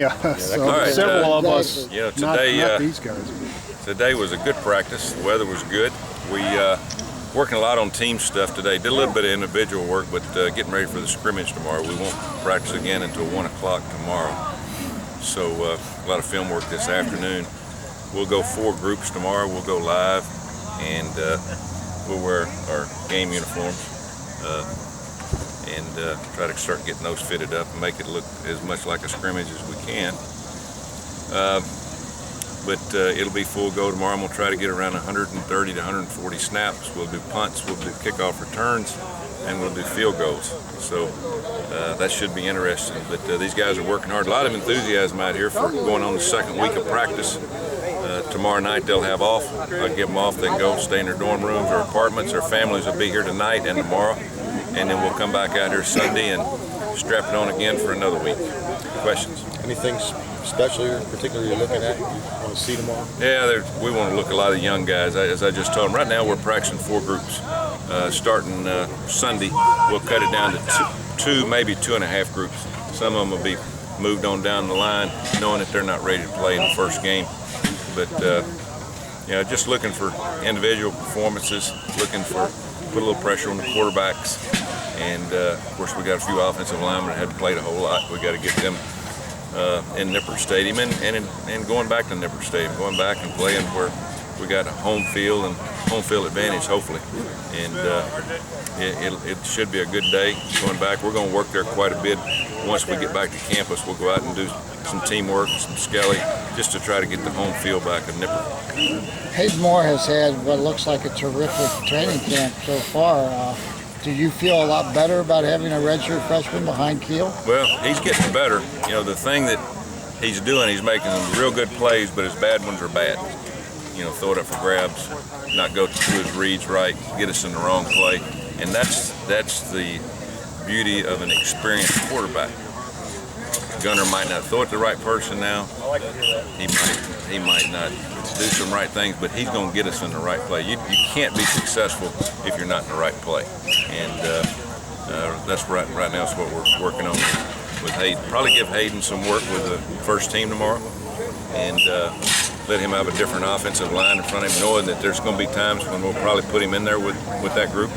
Yeah, so All right, several of us, you know, today, not these guys. Today was a good practice. The weather was good. We working a lot on team stuff today. Did a little bit of individual work, but getting ready for the scrimmage tomorrow. We won't practice again until 1 o'clock tomorrow. So a lot of film work this afternoon. We'll go 4 groups tomorrow. We'll go live, and we'll wear our game uniforms and try to start getting those fitted up and make it look as much like a scrimmage as we can. But it'll be full go tomorrow. I'm going to try to get around 130 to 140 snaps. We'll do punts, we'll do kickoff returns, and we'll do field goals. So that should be interesting. But these guys are working hard. A lot of enthusiasm out here for going on the second week of practice. Tomorrow night they'll have off. I'll give them off. They can go stay in their dorm rooms or apartments. Their families will be here tonight and tomorrow. And then we'll come back out here Sunday and strap it on again for another week. Questions? Anything special you're particularly looking at you want to see tomorrow? Yeah, we want to look at a lot of young guys. As I just told them, right now we're practicing 4 groups. Starting Sunday, we'll cut it down to 2, maybe 2.5 groups. Some of them will be moved on down the line, knowing that they're not ready to play in the first game. But you know, just looking for individual performances, looking for put a little pressure on the quarterbacks. And of course, we got a few offensive linemen that hadn't played a whole lot. We got to get them in Nippert Stadium and going back to Nippert Stadium, going back and playing where we got a home field and home field advantage, hopefully. And it should be a good day going back. We're going to work there quite a bit. Once we get back to campus, we'll go out and do some teamwork, some skelly, just to try to get the home field back at Nippert. Hayden Moore has had what looks like a terrific training camp so far. Do you feel a lot better about having a redshirt freshman behind Keel? Well, he's getting better. You know, the thing that he's doing, he's making some real good plays, but his bad ones are bad. You know, throw it up for grabs, not go through his reads right, get us in the wrong play. And that's the beauty of an experienced quarterback. Gunner might not throw it to the right person now. He might not do some right things, but he's going to get us in the right play. You can't be successful if you're not in the right play. And that's right now is what we're working on with Hayden. Probably give Hayden some work with the first team tomorrow and let him have a different offensive line in front of him, knowing that there's going to be times when we'll probably put him in there with that group.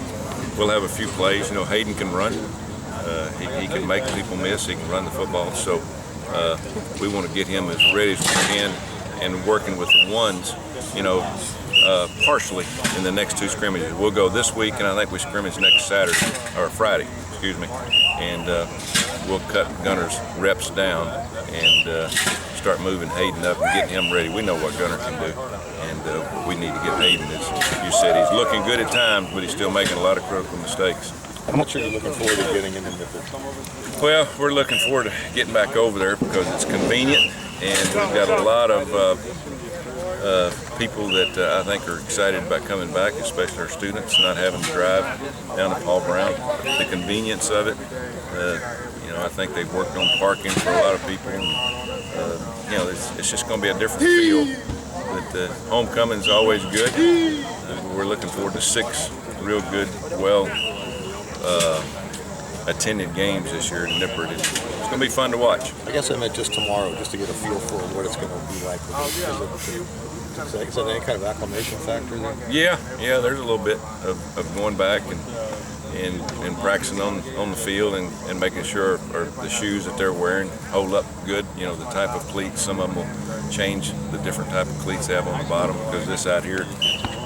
We'll have a few plays. You know, Hayden can run. He can make people miss. He can run the football. So we want to get him as ready as we can and working with the ones, you know, partially in the next 2 scrimmages. We'll go this week, and I think we scrimmage next Friday, excuse me. And we'll cut Gunner's reps down and start moving Hayden up and getting him ready. We know what Gunner can do, and we need to get Hayden. As you said, he's looking good at times, but he's still making a lot of critical mistakes. How much are you looking forward to getting into Nippert? Well, we're looking forward to getting back over there because it's convenient, and we've got a lot of people that I think are excited about coming back, especially our students, not having to drive down to Paul Brown. The convenience of it, you know, I think they've worked on parking for a lot of people. And, you know, it's just going to be a different feel. But homecoming is always good. We're looking forward to 6 real good, attended games this year in Nippert. It's going to be fun to watch. I guess I meant just tomorrow, just to get a feel for what it's going to be like. Is that any kind of acclimation factor there? Yeah, there's a little bit of going back and practicing on the field and making sure the shoes that they're wearing hold up good. You know, the type of cleats. Some of them will change the different type of cleats they have on the bottom because this out here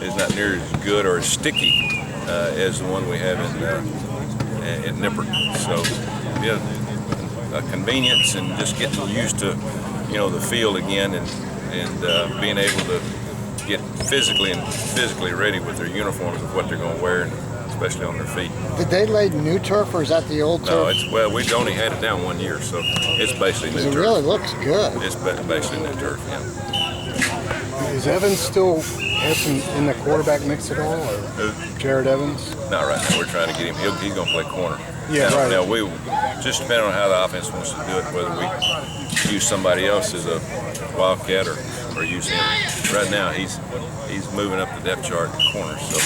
is not near as good or as sticky as the one we have in Nippert. So, yeah, convenience and just getting used to, you know, the field again and being able to get physically ready with their uniforms of what they're going to wear, and especially on their feet. Did they lay new turf, or is that the old turf? No, we've only had it down 1 year, so it's basically new turf. It really looks good. It's basically new turf, yeah. Is Evans still in the quarterback mix at all, or Who? Jared Evans? Not right now. We're trying to get him. He's going to play corner. Yeah, right. Now we just depending on how the offense wants to do it, whether we use somebody else as a wildcat or use him. Right now he's moving up the depth chart in corners, so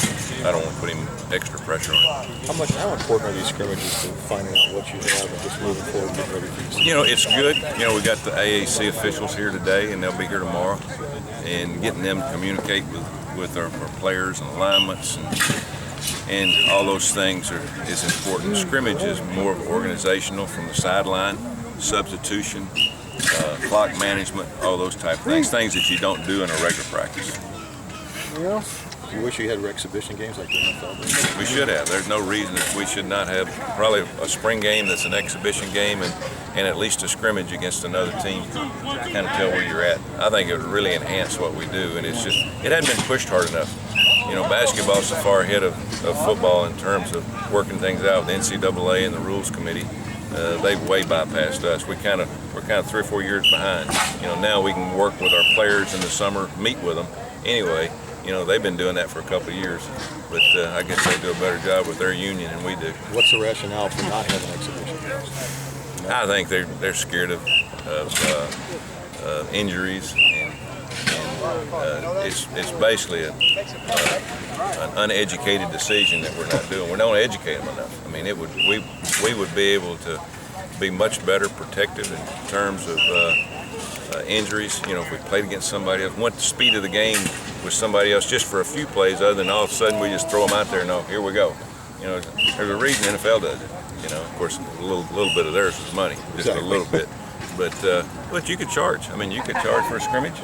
I don't want to put any extra pressure on him. How important are these scrimmages to finding out what you have and just moving forward, getting ready for you? You know, it's good. You know, we got the AAC officials here today, and they'll be here tomorrow, and getting them to communicate with our players and alignments and all those things is important. Scrimmage is more organizational from the sideline, substitution, clock management, all those type of things that you don't do in a regular practice. You wish you had exhibition games like the NFL? We should have. There's no reason that we should not have probably a spring game that's an exhibition game and at least a scrimmage against another team to kind of tell where you're at. I think it would really enhance what we do, and it hadn't been pushed hard enough. You know, basketball's so far ahead of football in terms of working things out with the NCAA and the Rules Committee. They've way bypassed us. We're kind of 3 or 4 years behind. You know, now we can work with our players in the summer, meet with them. Anyway, you know, they've been doing that for a couple of years, but I guess they do a better job with their union than we do. What's the rationale for not having exhibition games? I think they're scared of injuries, and it's basically an uneducated decision that we're not doing. We don't educate them enough. I mean, we would be able to be much better protected in terms of injuries. You know, if we played against somebody else, went the speed of the game with somebody else just for a few plays, other than all of a sudden we just throw them out there and here we go. You know, there's a reason the NFL does it. You know, of course, a little bit of theirs is money, just a little bit. But you could charge. I mean, you could charge for a scrimmage,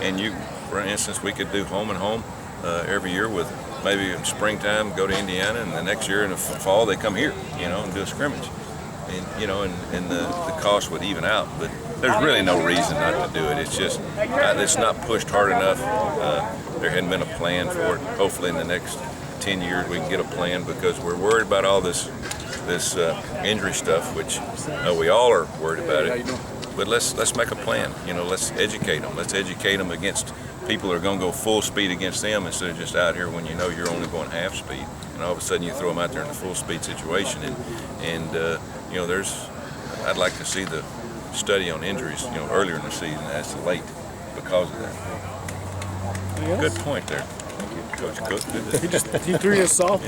and you, for instance, we could do home and home every year with maybe in springtime go to Indiana, and the next year in the fall they come here, you know, and do a scrimmage. And you know, and the cost would even out. But there's really no reason not to do it. It's just it's not pushed hard enough. There hadn't been a plan for it. Hopefully, in the next 10 years, we can get a plan, because we're worried about all this injury stuff, which we all are worried about it. But let's make a plan. You know, let's educate them. Let's educate them against people that are going to go full speed against them, instead of just out here when you know you're only going half speed, and all of a sudden you throw them out there in a full speed situation. And you know, I'd like to see the study on injuries, you know, earlier in the season as to late because of that. Good point there. Thank you, Coach Cook. He threw you a softball.